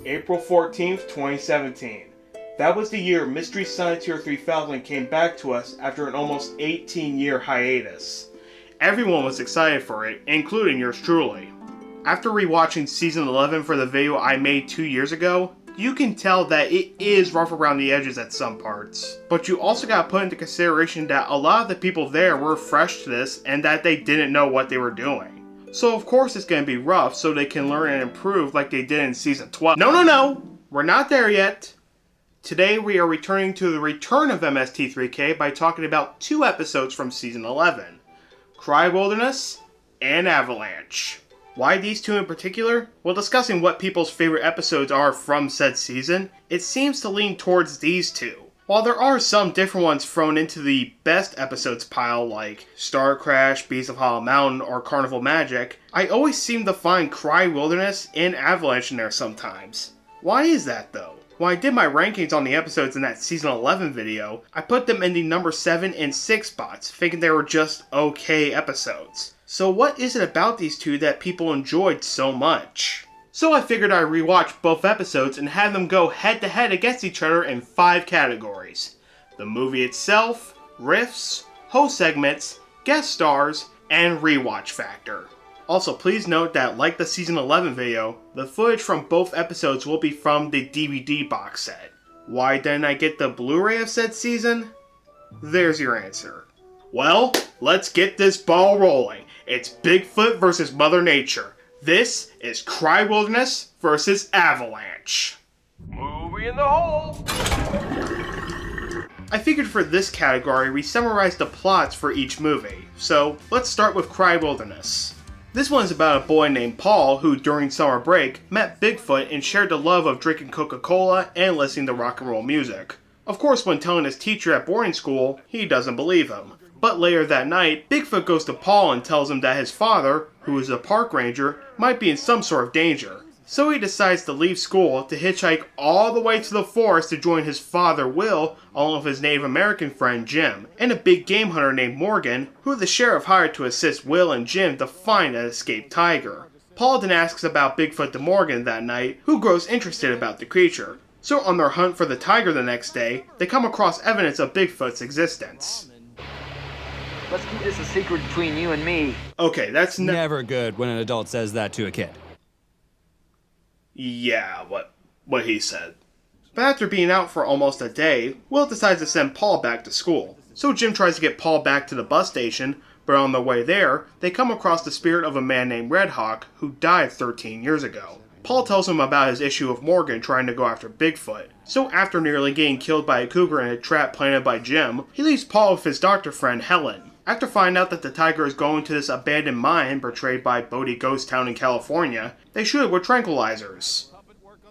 April 14th, 2017. That was the year Mystery Science Theater 3000 came back to us after an almost 18-year hiatus. Everyone was excited for it, including yours truly. After rewatching Season 11 for the video I made 2 years ago, you can tell that it is rough around the edges at some parts. But you also gotta put into consideration that a lot of the people there were fresh to this and that they didn't know what they were doing. So of course it's gonna be rough so they can learn and improve like they did in Season 12. No! We're not there yet! Today we are returning to the return of MST3K by talking about 2 episodes from Season 11. Cry Wilderness and Avalanche. Why these 2 in particular? Well, discussing what people's favorite episodes are from said season, it seems to lean towards these 2. While there are some different ones thrown into the best episodes pile like Star Crash, Beasts of Hollow Mountain, or Carnival Magic, I always seem to find Cry Wilderness and Avalanche in there sometimes. Why is that though? When I did my rankings on the episodes in that Season 11 video, I put them in the number 7 and 6 spots, thinking they were just okay episodes. So what is it about these 2 that people enjoyed so much? So I figured I'd rewatch both episodes and have them go head to head against each other in 5 categories. The movie itself, riffs, whole segments, guest stars, and rewatch factor. Also, please note that, like the Season 11 video, the footage from both episodes will be from the DVD box set. Why didn't I get the Blu-ray of said season? There's your answer. Well, let's get this ball rolling. It's Bigfoot vs. Mother Nature. This is Cry Wilderness vs. Avalanche. Movie in the hole! I figured for this category we summarized the plots for each movie, so let's start with Cry Wilderness. This one is about a boy named Paul who, during summer break, met Bigfoot and shared the love of drinking Coca-Cola and listening to rock and roll music. Of course, when telling his teacher at boarding school, he doesn't believe him. But later that night, Bigfoot goes to Paul and tells him that his father, who is a park ranger, might be in some sort of danger. So he decides to leave school to hitchhike all the way to the forest to join his father Will, along with his Native American friend Jim, and a big game hunter named Morgan, who the sheriff hired to assist Will and Jim to find an escaped tiger. Paul then asks about Bigfoot to Morgan that night, who grows interested about the creature. So on their hunt for the tiger the next day, they come across evidence of Bigfoot's existence. Let's keep this a secret between you and me. Okay, that's never good when an adult says that to a kid. Yeah, what he said. But after being out for almost a day, Will decides to send Paul back to school. So Jim tries to get Paul back to the bus station, but on their way there, they come across the spirit of a man named Red Hawk who died 13 years ago. Paul tells him about his issue of Morgan trying to go after Bigfoot. So after nearly getting killed by a cougar in a trap planted by Jim, he leaves Paul with his doctor friend Helen. After finding out that the tiger is going to this abandoned mine portrayed by Bodie Ghost Town in California, they shoot it with tranquilizers.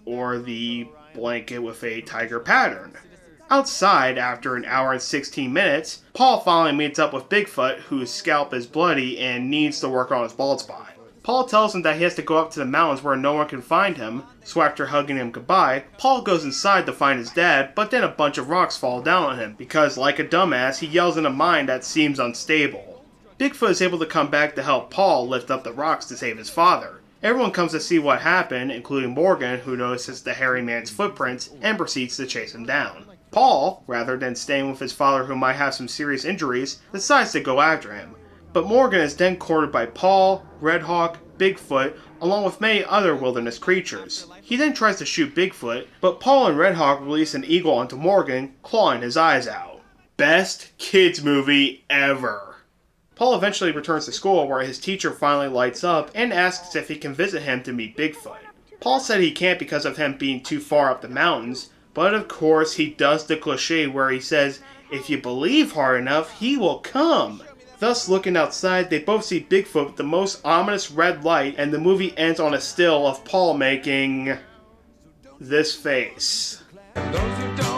Or the blanket with a tiger pattern. Outside, after an hour and 16 minutes, Paul finally meets up with Bigfoot, whose scalp is bloody and needs to work on his bald spot. Paul tells him that he has to go up to the mountains where no one can find him, so after hugging him goodbye, Paul goes inside to find his dad, but then a bunch of rocks fall down on him, because like a dumbass, he yells in a mine that seems unstable. Bigfoot is able to come back to help Paul lift up the rocks to save his father. Everyone comes to see what happened, including Morgan, who notices the hairy man's footprints and proceeds to chase him down. Paul, rather than staying with his father who might have some serious injuries, decides to go after him. But Morgan is then cornered by Paul, Red Hawk, Bigfoot, along with many other wilderness creatures. He then tries to shoot Bigfoot, but Paul and Red Hawk release an eagle onto Morgan, clawing his eyes out. Best kids movie ever. Paul eventually returns to school where his teacher finally lights up and asks if he can visit him to meet Bigfoot. Paul said he can't because of him being too far up the mountains, but of course he does the cliche where he says, if you believe hard enough, he will come. Thus, looking outside, they both see Bigfoot with the most ominous red light, and the movie ends on a still of Paul making this face. Those who don't